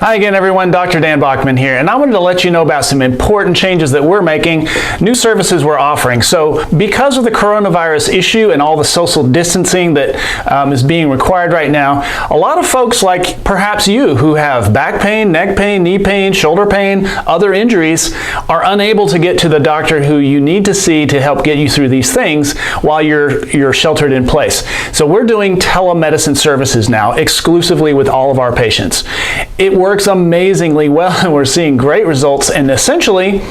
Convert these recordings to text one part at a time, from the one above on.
Hi again everyone, Dr. Dan Bachman here, and I wanted to let you know about some important changes that we're making, new services we're offering. So because of the coronavirus issue and all the social distancing that is being required right now, a lot of folks like perhaps you who have back pain, neck pain, knee pain, shoulder pain, other injuries are unable to get to the doctor who you need to see to help get you through these things while you're sheltered in place. So we're doing telemedicine services now exclusively with all of our patients. It works amazingly well and we're seeing great results, and essentially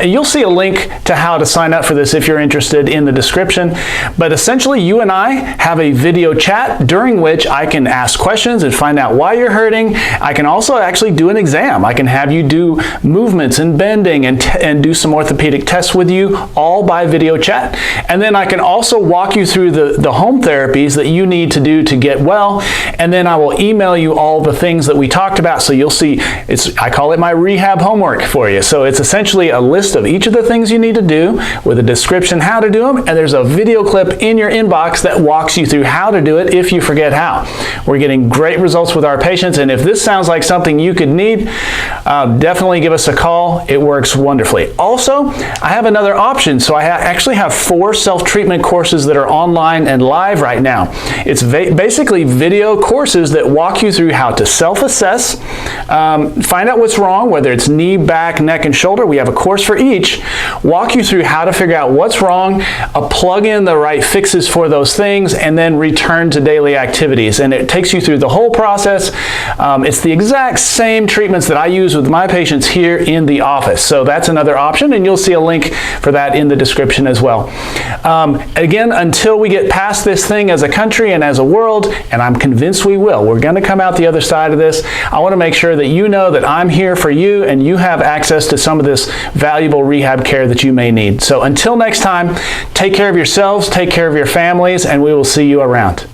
you'll see a link to how to sign up for this if you're interested in the description. But essentially you and I have a video chat during which I can ask questions and find out why you're hurting. I can also actually do an exam. I can have you do movements and bending and do some orthopedic tests with you, all by video chat. And then I can also walk you through the home therapies that you need to do to get well, and then I will email you all the things that we talked about. So you'll see, I call it my rehab homework for you. So it's essentially a list of each of the things you need to do with a description how to do them, and there's a video clip in your inbox that walks you through how to do it if you forget how. We're getting great results with our patients, and if this sounds like something you could need, definitely give us a call. It works wonderfully. Also, I have another option. So I actually have 4 self-treatment courses that are online and live right now. It's basically video courses that walk you through how to self-assess, find out what's wrong, whether it's knee, back, neck, and shoulder. We have a course for each. Walk you through how to figure out what's wrong, plug in the right fixes for those things, and then return to daily activities. And it takes you through the whole process. It's the exact same treatments that I use with my patients here in the office. So that's another option, and you'll see a link for that in the description as well. Again, until we get past this thing as a country and as a world, and I'm convinced we will, we're going to come out the other side of this. I want to make sure that you know that I'm here for you and you have access to some of this valuable rehab care that you may need. So until next time, take care of yourselves, take care of your families, and we will see you around.